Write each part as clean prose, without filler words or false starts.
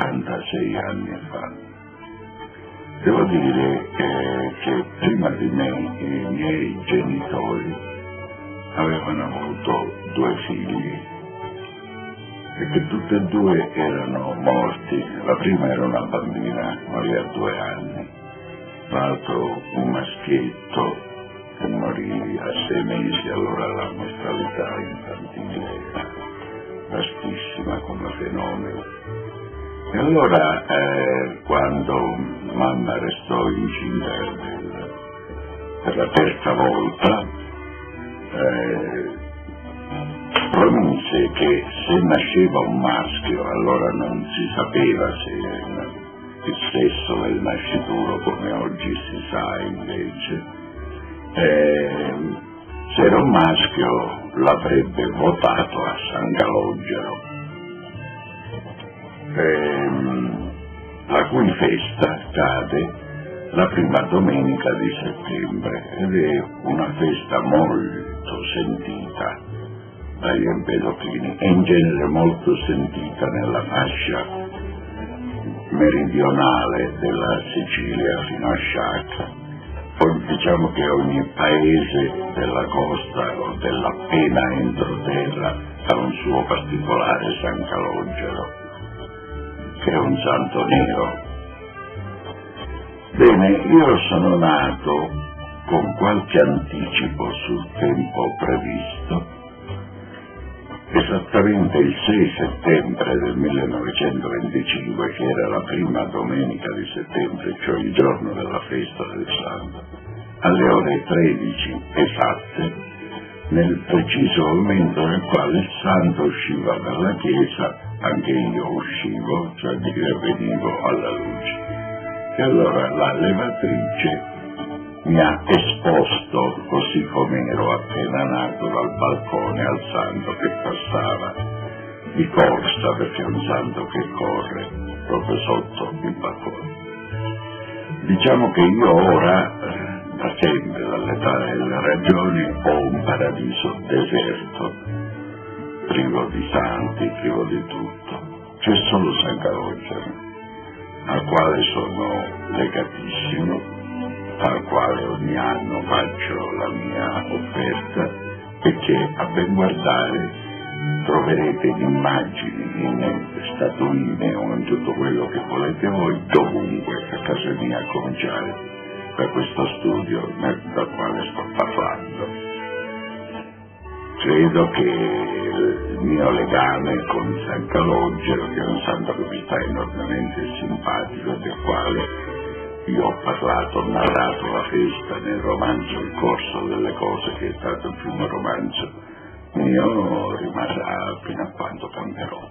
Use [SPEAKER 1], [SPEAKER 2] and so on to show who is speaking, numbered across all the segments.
[SPEAKER 1] 86 anni fa. Devo dire che prima di me i miei genitori avevano avuto 2 figli e che tutti e 2 erano morti. La prima era una bambina, morì a 2 anni, l'altro un maschietto che morì a 6 mesi, allora la mortalità infantile era vastissima come fenomeno. E allora quando mamma restò incinta per la terza volta, promise che se nasceva un maschio, allora non si sapeva se il sesso del nascituro come oggi si sa invece, se era un maschio l'avrebbe votato a San Calogero, la cui festa cade la prima domenica di settembre ed è una festa molto sentita dagli empedoclini e in genere molto sentita nella fascia meridionale della Sicilia fino a Sciacca. Poi diciamo che ogni paese della costa o dell'appena entroterra ha un suo particolare San Calogero, che è un santo nero. Bene, io sono nato con qualche anticipo sul tempo previsto, esattamente il 6 settembre del 1925, che era la prima domenica di settembre, cioè il giorno della festa del santo, alle ore 13 esatte, nel preciso momento nel quale il santo usciva dalla chiesa, anche io uscivo, cioè venivo alla luce. E allora la levatrice mi ha esposto, così come ero appena nato, dal balcone al santo che passava di corsa, perché è un santo che corre proprio sotto il balcone. Diciamo che io ora, da sempre, dall'età delle ragioni, ho un paradiso deserto, privo di santi, privo di tutto. C'è solo San Calogero, al quale sono legatissimo, al quale ogni anno faccio la mia offerta, perché a ben guardare troverete in immagini, in statuine o in tutto quello che volete voi, dovunque, a casa mia, a cominciare da questo studio dal quale sto parlando. Credo che il mio legame con San Calogero, che è un santo che mi sta enormemente simpatico, del quale io ho parlato, ho narrato la festa nel romanzo Il corso delle cose, che è stato il primo romanzo mio, rimarrà fino a quando camperò.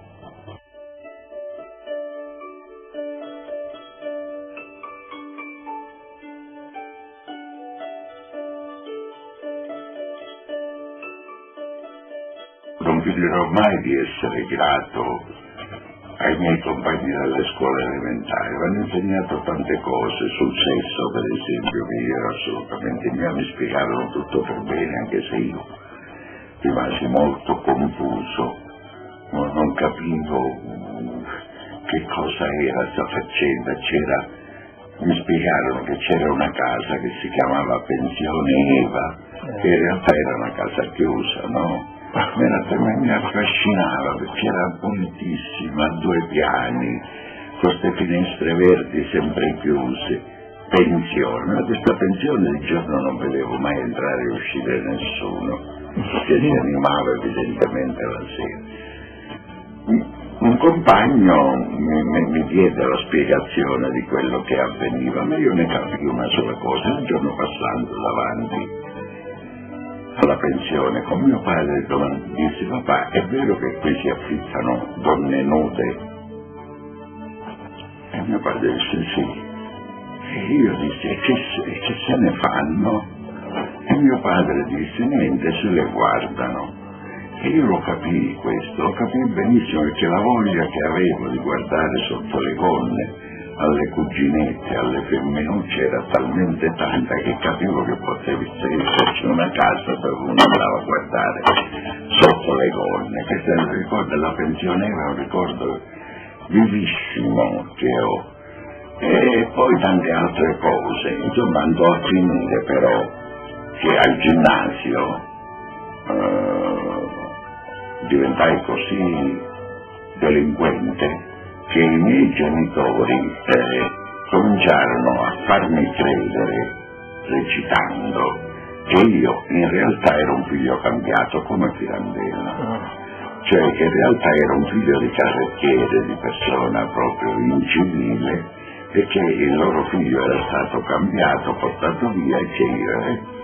[SPEAKER 1] Non vi dirò mai di essere grato ai miei compagni delle scuole elementari, mi hanno insegnato tante cose sul sesso, per esempio, che io ero assolutamente mio, mi spiegavano tutto per bene, anche se io rimasi molto confuso, non capivo che cosa era questa faccenda. Mi spiegarono che c'era una casa che si chiamava Pensione Eva, che in realtà era una casa chiusa, no? Mi affascinava perché era pulitissima, a 2 piani, con queste finestre verdi sempre chiuse. Pensione, ma questa pensione di giorno non vedevo mai entrare e uscire nessuno, che si animava evidentemente la sera. Un compagno mi diede la spiegazione di quello che avveniva, ma io ne capii una sola cosa. Un giorno passando davanti alla pensione con mio padre dissi: papà, è vero che qui si affittano donne nude? E mio padre disse sì. E io dissi: e che se ne fanno? E mio padre disse: niente, se le guardano. E io lo capii questo, lo capii benissimo, perché la voglia che avevo di guardare sotto le gonne alle cuginette, alle femminucce era talmente tanta che capivo che potevi esserci una casa dove uno andava a guardare sotto le gonne. Questo è un ricordo della pensione, era un ricordo vivissimo che ho. E poi tante altre cose, insomma andò a finire però che al ginnasio diventai così delinquente che i miei genitori cominciarono a farmi credere, recitando, che io in realtà ero un figlio cambiato come Pirandello, cioè che in realtà ero un figlio di carrettiere, di persona proprio incivile, e che il loro figlio era stato cambiato, portato via, e che io...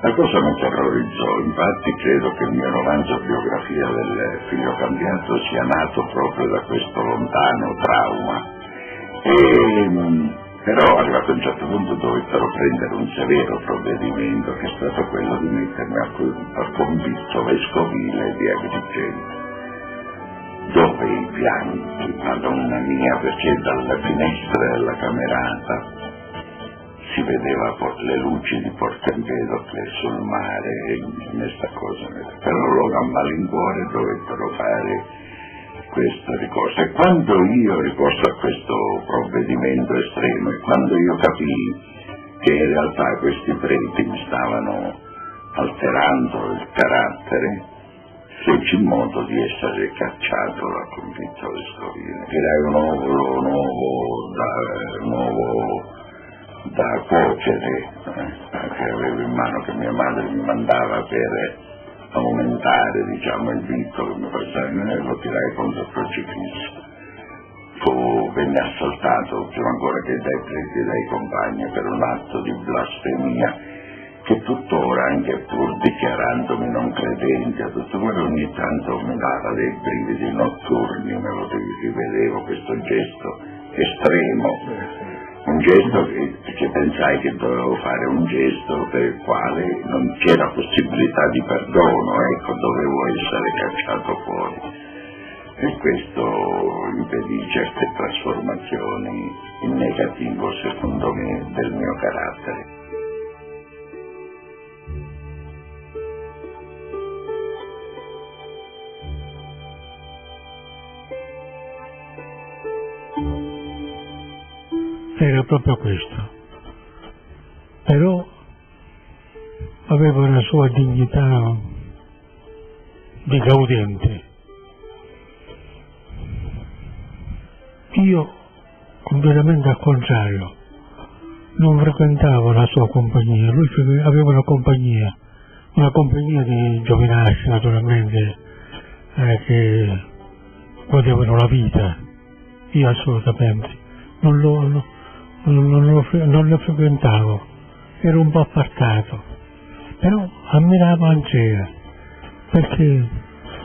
[SPEAKER 1] La cosa mi terrorizzò, infatti credo che il mio romanzo biografia del figlio cambiato sia nato proprio da questo lontano trauma. Però arrivato a un certo punto dovettero prendere un severo provvedimento, che è stato quello di mettermi a convitto vescovile e via dicendo. Dove i pianti, Madonna mia, perché dalla finestra della camerata si vedeva le luci di Porto Empedocle sul mare e questa cosa. Però loro a malincuore dovettero fare questo ricorso. E quando io ricorso a questo provvedimento estremo, e quando io capii che in realtà questi preti mi stavano alterando il carattere, feci in modo di essere cacciato dal convitto vescovile. Tirai un uovo da cuocere che avevo in mano, che mia madre mi mandava per aumentare, diciamo, il vitto che mi passava in e lo tirai contro il crocifisso. Venne assaltato prima ancora che dai preti e dai compagni per un atto di blasfemia che tuttora, anche pur dichiarandomi non credente a tutto quello, ogni tanto mi dava dei brividi notturni, me lo rivedevo questo gesto estremo, un gesto che pensai che dovevo fare, un gesto per il quale non c'era possibilità di perdono, ecco, dovevo essere cacciato fuori. E questo impedì certe trasformazioni in negativo, secondo me, del mio carattere.
[SPEAKER 2] Era proprio questo, però aveva una sua dignità di gaudente. Io, completamente al contrario, non frequentavo la sua compagnia, lui aveva una compagnia di giovinasci naturalmente, che godevano la vita, io assolutamente non lo frequentavo, ero un po' appartato, però ammiravo Andrea perché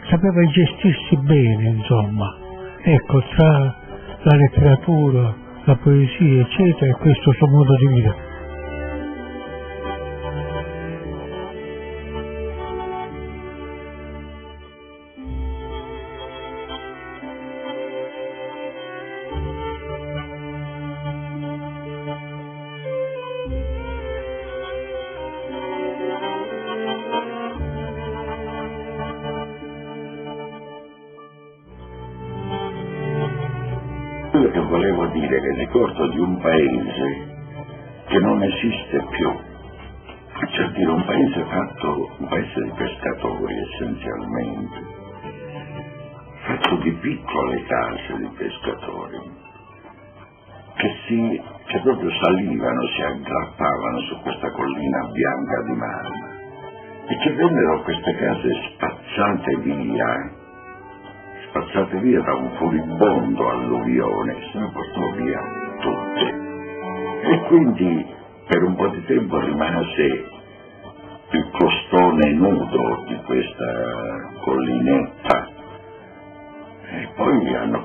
[SPEAKER 2] sapeva gestirsi bene, insomma, ecco, tra la letteratura, la poesia, eccetera, e questo suo modo di vita.
[SPEAKER 1] Quello che volevo dire è che ricordo di un paese che non esiste più, cioè dire un paese di pescatori essenzialmente, fatto di piccole case di pescatori che proprio salivano, si aggrappavano su questa collina bianca di marmo e che vennero queste case spazzate via da un furibondo alluvione, se ne portò via tutte. E quindi per un po' di tempo rimase il costone nudo di questa collinetta. E poi hanno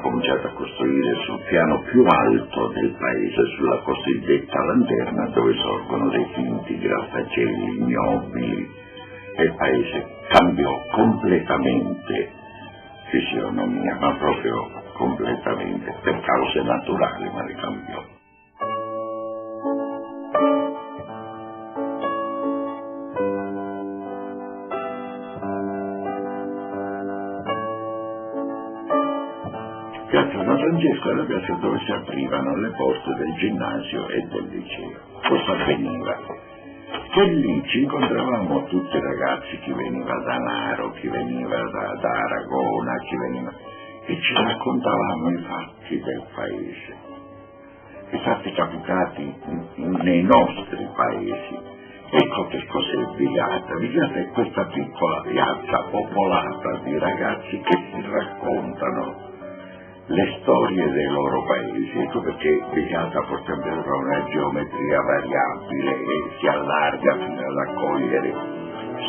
[SPEAKER 1] cominciato a costruire sul piano più alto del paese, sulla cosiddetta lanterna, dove sorgono dei finti grattacieli ignobili, e il paese cambiò completamente fisionomia, ma proprio completamente, per cause naturali, ma le cambiò. Francesco era la piazza dove si aprivano le porte del ginnasio e del liceo. Cosa avveniva? Che lì ci incontravamo tutti i ragazzi, chi veniva da Naro, chi veniva da Aragona, chi veniva, e ci raccontavamo i fatti del paese, i fatti capitati nei nostri paesi. Ecco che cos'è Vigata. Vigata è questa piccola piazza popolata di ragazzi che si raccontano le storie dei loro paesi. Ecco perché Vigata Porto Empedocle ha una geometria variabile e si allarga fino ad accogliere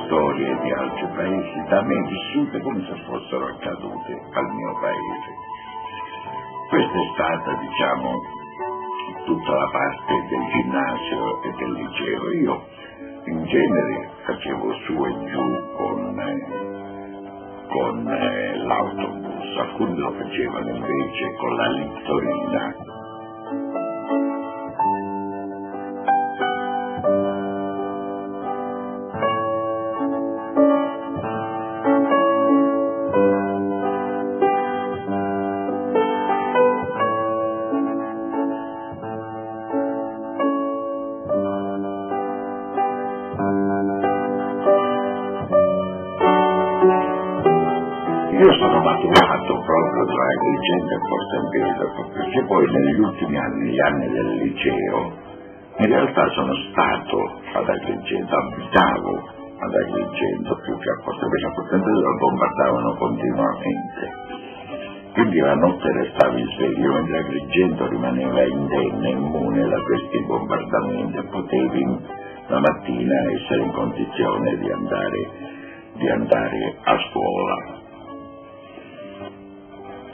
[SPEAKER 1] storie di altri paesi, da me vissute come se fossero accadute al mio paese. Questa è stata, diciamo, tutta la parte del ginnasio e del liceo. Io in genere facevo su e giù con l'autobus, alcuni lo facevano invece con la littorina. Io sono maturato proprio tra Agrigento e Porto Empedocle, perché poi negli ultimi anni, gli anni del liceo, in realtà sono stato ad Agrigento, abitavo ad Agrigento più che a Porto Empedocle. A Porto Empedocle bombardavano continuamente, quindi la notte restavi sveglio, mentre Agrigento rimaneva indenne, immune da questi bombardamenti, e potevi la mattina essere in condizione di andare a scuola.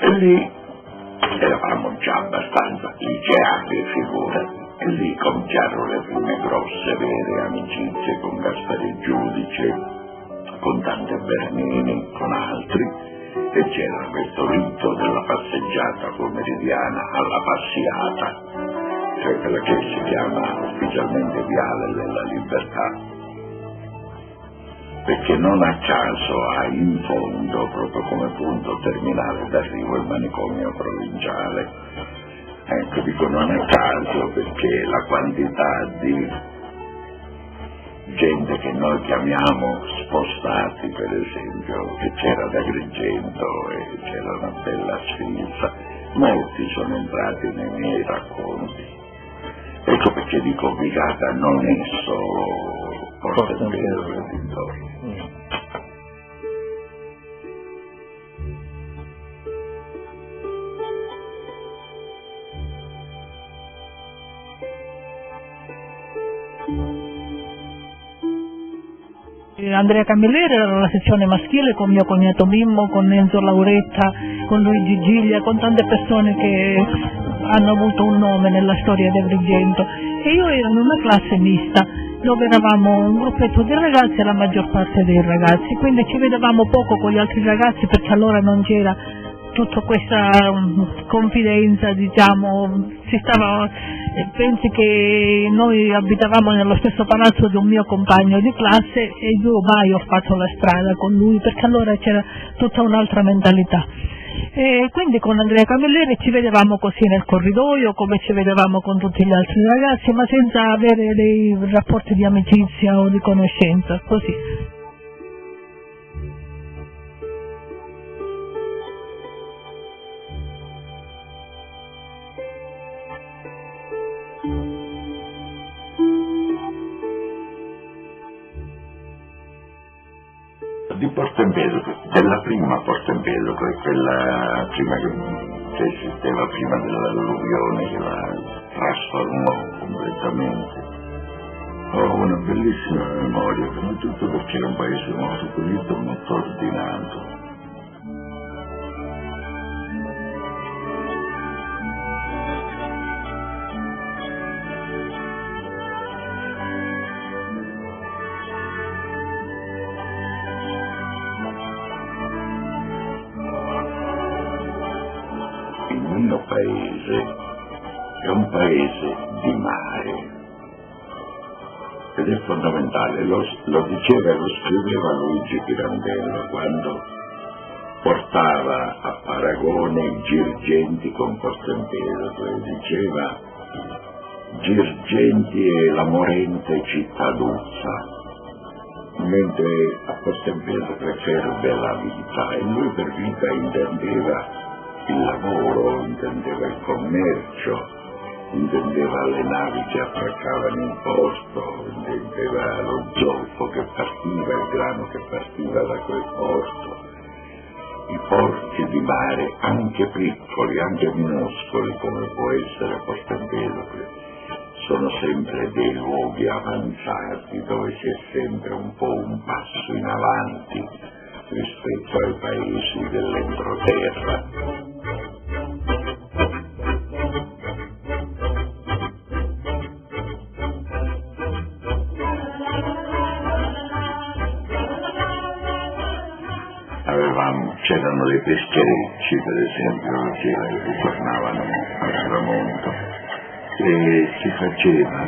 [SPEAKER 1] E lì eravamo già abbastanza liceali, figurati, e lì cominciarono le prime grosse, vere amicizie con Gaspare Giudice, con Dante Bernini, con altri, e c'era questo rito della passeggiata pomeridiana alla Passiata, cioè quella che si chiama ufficialmente Viale della Libertà, perché non a caso ha in fondo, proprio come punto terminale d'arrivo, il manicomio provinciale. Ecco, dico non a caso perché la quantità di gente che noi chiamiamo spostati, per esempio, che c'era ad Agrigento e c'era una bella sfilza, molti sono entrati nei miei racconti. Ecco perché dico Vigata non è solo Porto Empedocle e dintorni.
[SPEAKER 3] Andrea Camilleri era la sezione maschile con mio cognato Mimmo, con Enzo Lauretta, con Luigi Giglia, con tante persone che hanno avuto un nome nella storia di Agrigento, e io ero in una classe mista dove eravamo un gruppetto di ragazzi e la maggior parte dei ragazzi, quindi ci vedevamo poco con gli altri ragazzi perché allora non c'era tutta questa confidenza, diciamo, pensi che noi abitavamo nello stesso palazzo di un mio compagno di classe e io mai ho fatto la strada con lui perché allora c'era tutta un'altra mentalità. E quindi con Andrea Camilleri ci vedevamo così nel corridoio come ci vedevamo con tutti gli altri ragazzi, ma senza avere dei rapporti di amicizia o di conoscenza, così.
[SPEAKER 1] Di Porto Empedocle, della prima Porto Empedocle, quella prima che esisteva prima dell'alluvione che la trasformò completamente. Ho una bellissima memoria, prima di tutto perché era un paese molto pulito, molto ordinato. Il mio paese è un paese di mare ed è fondamentale, lo diceva e lo scriveva Luigi Pirandello quando portava a paragone Girgenti con Porto Empedocle, diceva: Girgenti è la morente cittaduzza, mentre a Porto Empedocle ferve la vita, e lui per vita intendeva il lavoro, intendeva il commercio, intendeva le navi che attraccavano in porto, intendeva lo zolfo che partiva, il grano che partiva da quel porto. I porti di mare, anche piccoli, anche minuscoli, come può essere Porto Empedocle, sono sempre dei luoghi avanzati dove c'è sempre un po' un passo in avanti rispetto ai paesi dell'entroterra. C'erano dei pescherecci, per esempio, che ritornavano al tramonto, e si faceva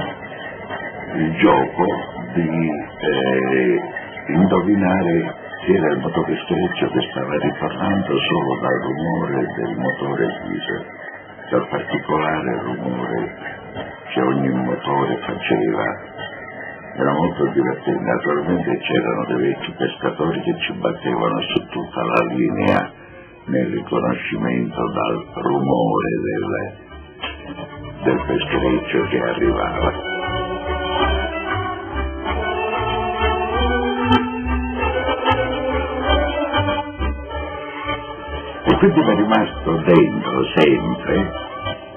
[SPEAKER 1] il gioco di indovinare chi era il motopeschereccio che stava ritornando solo dal rumore del motore diesel, dal particolare rumore che ogni motore faceva. Era molto divertente. Naturalmente c'erano dei vecchi pescatori che ci battevano su tutta la linea nel riconoscimento dal rumore del peschereccio che arrivava. E quindi mi è rimasto dentro sempre,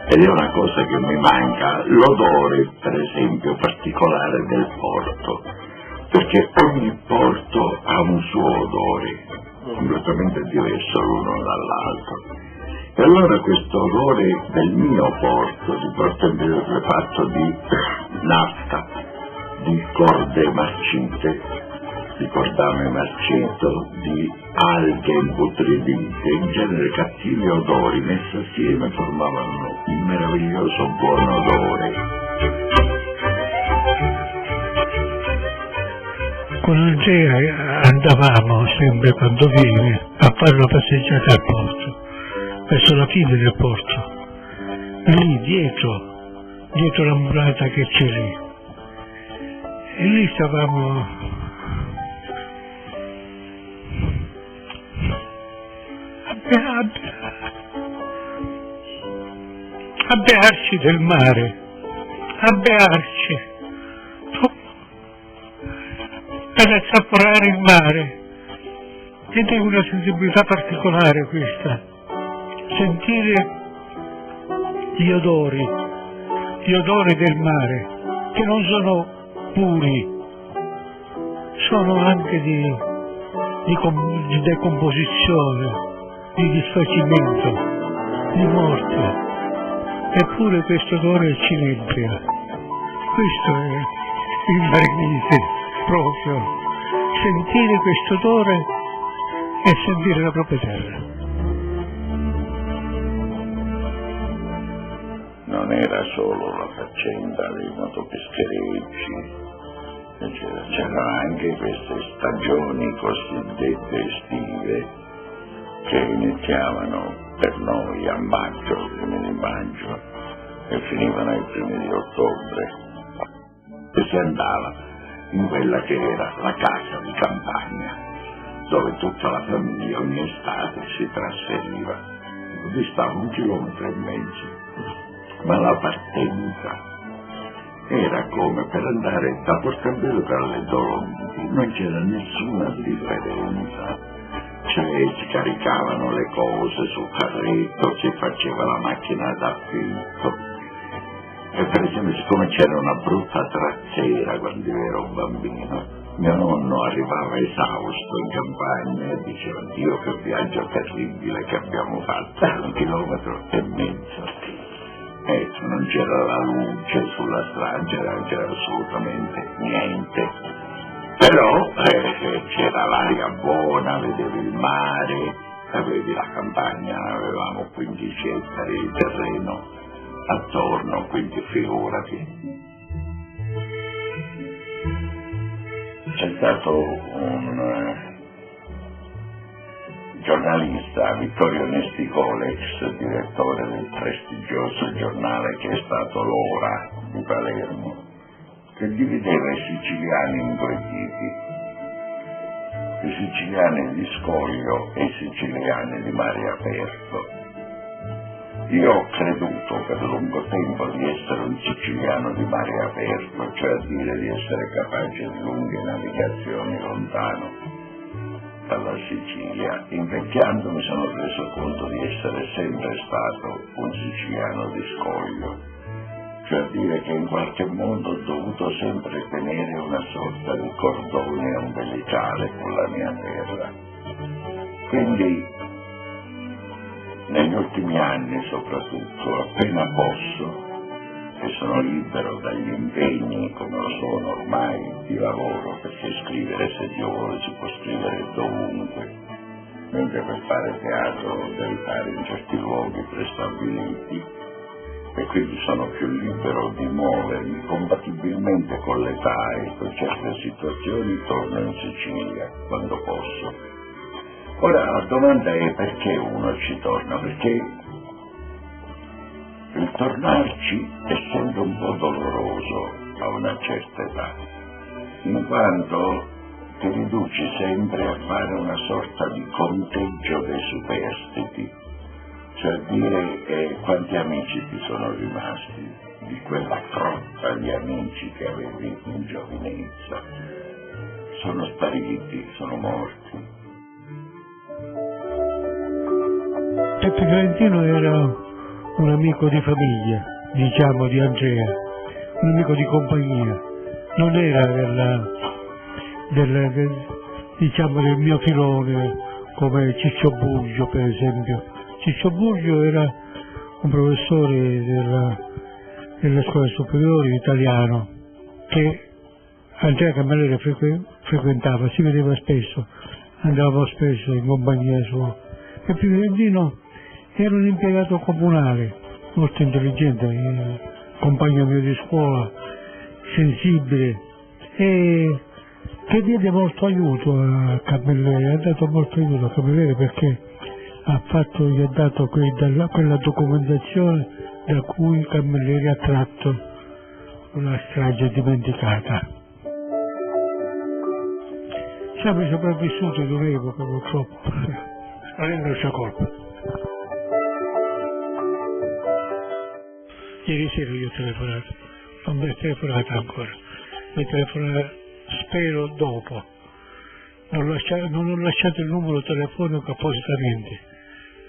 [SPEAKER 1] ed è una cosa che mi manca, l'odore, per esempio, particolare del porto, perché ogni porto ha un suo odore, completamente diverso l'uno dall'altro. E allora questo odore del mio porto, di Porto Empedocle, fatto di nafta, di corde marcite, di cordame marcito, di alghe imputridite, in genere cattivi odori messi assieme formavano un meraviglioso buon odore.
[SPEAKER 2] Con Angela andavamo sempre, quando viene, a fare una passeggiata al porto, verso la fine del porto, e lì dietro la murata che c'è lì, e lì stavamo a bearci del mare, a bearci, ad assaporare il mare. Ed è una sensibilità particolare questa, sentire gli odori del mare, che non sono puri, sono anche di decomposizione, di disfacimento, di morte. Eppure questo odore ci inebria. Questo è il marinese, proprio. Sentire questo odore e sentire la propria terra.
[SPEAKER 1] Non era solo la faccenda dei motopescherecci, c'erano anche queste stagioni cosiddette estive che iniziavano per noi a maggio, primi di maggio, e finivano ai primi di ottobre, e si andava in quella che era la casa di campagna, dove tutta la famiglia ogni estate si trasferiva. Distava 1,5 chilometri, ma la partenza era come per andare da Porto Empedocle alle Dolomiti, non c'era nessuna differenza. Cioè si caricavano le cose sul carretto, si faceva la macchina d'affitto. E per esempio, siccome c'era una brutta trazzera quando io ero bambino, mio nonno arrivava esausto in campagna e diceva: Dio, che viaggio terribile che abbiamo fatto, 1,5 chilometri. Ecco, non c'era la luce sulla strada, non c'era assolutamente niente. Però c'era l'aria buona, vedevi il mare, avevi la campagna, avevamo 15 ettari di terreno attorno, quindi figurati. C'è stato giornalista Vittorio Nesticole, ex direttore del prestigioso giornale che è stato l'Ora di Palermo, che divideva i siciliani in due tipi: i siciliani di scoglio e i siciliani di mare aperto. Io ho creduto per lungo tempo di essere un siciliano di mare aperto, cioè a dire di essere capace di lunghe navigazioni lontano dalla Sicilia. Invecchiando mi sono reso conto di essere sempre stato un siciliano di scoglio, cioè a dire che in qualche modo ho dovuto sempre tenere una sorta di cordone ombelicale con la mia terra. Quindi negli ultimi anni soprattutto, appena posso, e sono libero dagli impegni, come lo sono ormai, di lavoro, perché scrivere, se Dio vuole, si può scrivere dovunque, mentre per fare teatro devi fare in certi luoghi prestabiliti, e quindi sono più libero di muovermi. Compatibilmente con l'età e con certe situazioni torno in Sicilia quando posso. Ora la domanda è: perché uno ci torna? Perché il tornarci è sempre un po' doloroso a una certa età, in quanto ti riduci sempre a fare una sorta di conteggio dei superstiti, cioè a dire quanti amici ti sono rimasti di quella frotta di amici che avevi in giovinezza. Sono spariti, sono morti.
[SPEAKER 2] Peppe Valentino era un amico di famiglia, diciamo, di Andrea, un amico di compagnia, non era diciamo del mio filone come Ciccio Burgio, per esempio. Ciccio Burgio era un professore delle scuole superiori italiano che Andrea Camilleri frequentava, si vedeva spesso, andavamo spesso in compagnia sua. Peppe Valentino era un impiegato comunale, molto intelligente, compagno mio di scuola, sensibile, e che diede molto aiuto a Camilleri, ha dato molto aiuto a Camilleri perché gli ha dato quella documentazione da cui Camilleri ha tratto una strage dimenticata. Siamo i sopravvissuti di un'epoca, purtroppo, non è nostra colpa. Ieri sera gli ho telefonato, non mi è telefonata ancora, mi telefonerà spero dopo. Non ho lasciato il numero telefonico appositamente,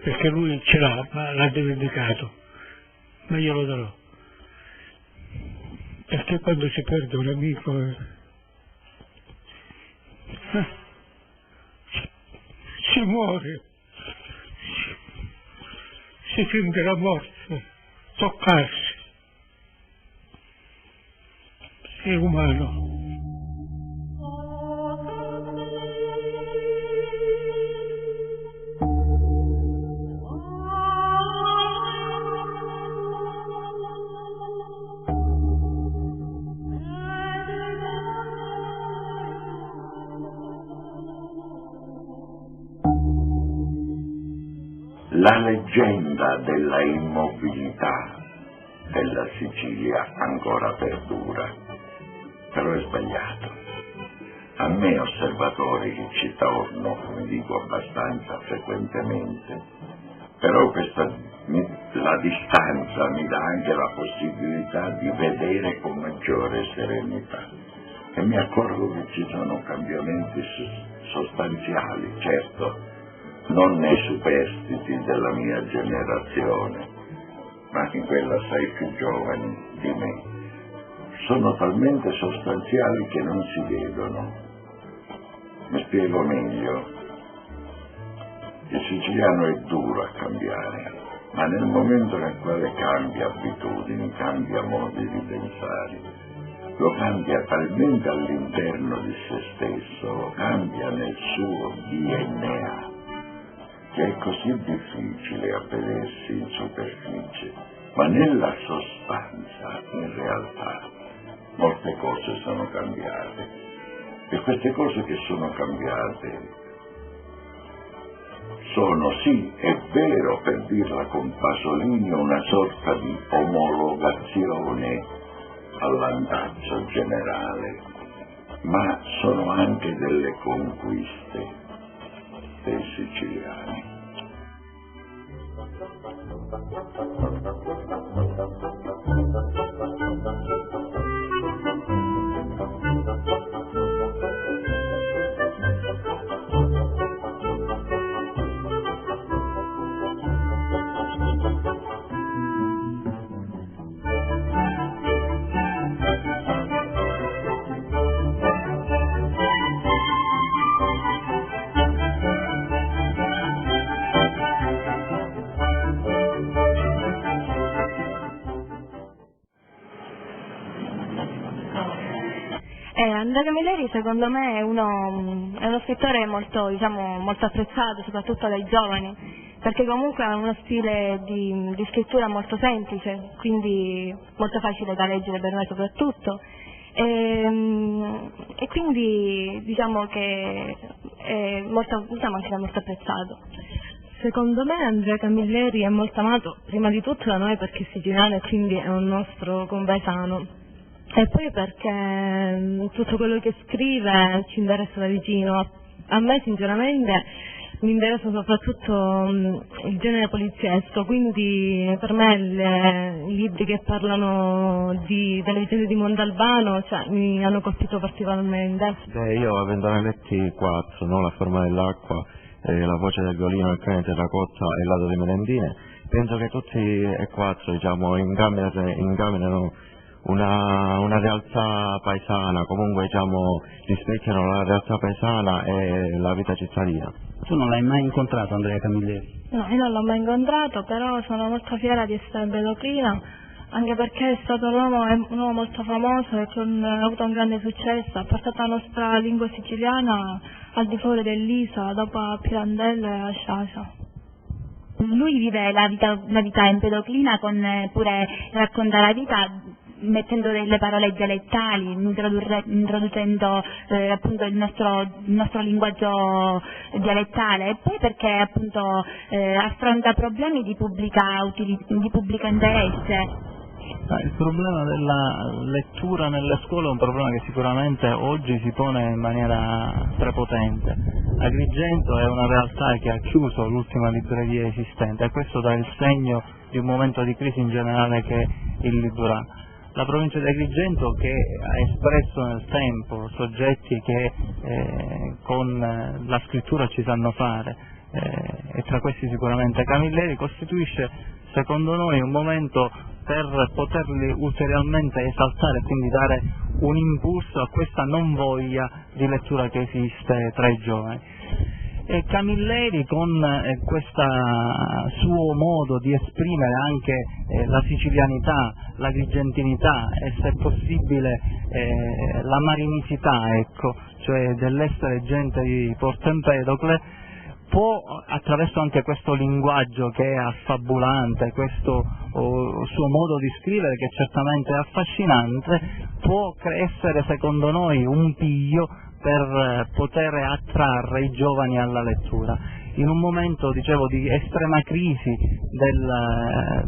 [SPEAKER 2] perché lui ce l'ha, ma l'ha dimenticato, ma glielo darò. Perché quando si perde un amico si muore, si sente la morte toccarsi, è umano.
[SPEAKER 1] La leggenda della immobilità della Sicilia ancora perdura, però è sbagliato. A me, osservatori che ci torno, come dico abbastanza frequentemente, però la distanza mi dà anche la possibilità di vedere con maggiore serenità e mi accorgo che ci sono cambiamenti sostanziali, certo, non nei superstiti della mia generazione, ma in quella assai più giovani di me. Sono talmente sostanziali che non si vedono. Mi spiego meglio. Il siciliano è duro a cambiare, ma nel momento nel quale cambia abitudini, cambia modi di pensare, lo cambia talmente all'interno di se stesso, lo cambia nel suo DNA, che è così difficile a vedersi in superficie, ma nella sostanza, in realtà, molte cose sono cambiate. E queste cose che sono cambiate sono, sì, è vero, per dirla con Pasolini, una sorta di omologazione all'andazzo generale, ma sono anche delle conquiste dei siciliani.
[SPEAKER 4] Andrea Camilleri secondo me è uno scrittore molto, molto apprezzato soprattutto dai giovani, perché comunque ha uno stile di scrittura molto semplice, quindi molto facile da leggere per noi soprattutto, e quindi diciamo che è molto, anche molto apprezzato.
[SPEAKER 5] Secondo me Andrea Camilleri è molto amato prima di tutto da noi perché è siciliano e quindi è un nostro compaesano. E poi perché tutto quello che scrive ci interessa da vicino. A me sinceramente mi interessa soprattutto il genere poliziesco, quindi per me i libri che parlano delle vicende di Montalbano mi hanno colpito particolarmente.
[SPEAKER 6] Io avendone letti 4, no? La forma dell'acqua, La voce del violino, Il cane terracotta e L'Ado di merendine, penso che tutti e 4 incaminano una realtà paesana, comunque rispecchiano la realtà paesana e la vita cittadina.
[SPEAKER 7] Tu non l'hai mai incontrato Andrea Camilleri?
[SPEAKER 4] No, io non l'ho mai incontrato, però sono molto fiera di essere empedoclina, anche perché è stato un uomo molto famoso e ha avuto un grande successo, ha portato la nostra lingua siciliana al di fuori dell'isola, dopo a Pirandello e a Sciascia.
[SPEAKER 8] Lui vive la vita empedoclina pure racconta la vita mettendo delle parole dialettali, introducendo appunto il nostro linguaggio dialettale, e poi perché appunto affronta problemi di pubblico interesse.
[SPEAKER 7] Il problema della lettura nelle scuole è un problema che sicuramente oggi si pone in maniera prepotente. Agrigento è una realtà che ha chiuso l'ultima libreria esistente e questo dà il segno di un momento di crisi in generale che il Liguria. La provincia di Agrigento, che ha espresso nel tempo soggetti che con la scrittura ci sanno fare, e tra questi sicuramente Camilleri, costituisce secondo noi un momento per poterli ulteriormente esaltare e quindi dare un impulso a questa non voglia di lettura che esiste tra i giovani. E Camilleri, con questo suo modo di esprimere anche la sicilianità, l'agrigentinità e se possibile la marinicità, ecco, cioè dell'essere gente di Porto Empedocle, può, attraverso anche questo linguaggio che è affabulante, questo suo modo di scrivere che certamente è affascinante, può essere secondo noi un piglio per poter attrarre i giovani alla lettura. In un momento, dicevo, di estrema crisi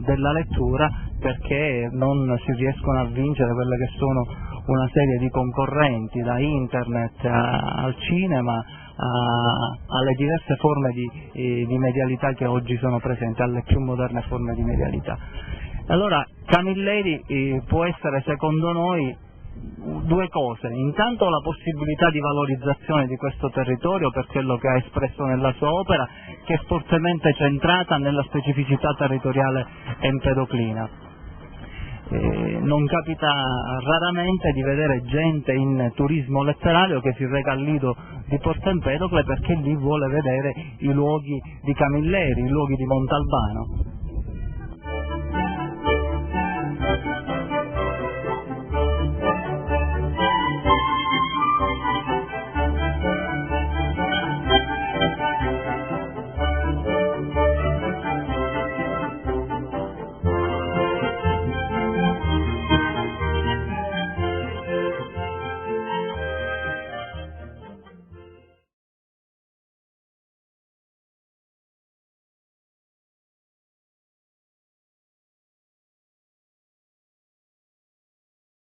[SPEAKER 7] della lettura, perché non si riescono a vincere quelle che sono una serie di concorrenti, da internet al cinema, alle diverse forme di medialità che oggi sono presenti, alle più moderne forme di medialità. Allora Camilleri può essere secondo noi due cose: intanto la possibilità di valorizzazione di questo territorio per quello che ha espresso nella sua opera, che è fortemente centrata nella specificità territoriale empedoclina. Non capita raramente di vedere gente in turismo letterario che si reca al lido di Porto Empedocle perché lì vuole vedere i luoghi di Camilleri, i luoghi di Montalbano.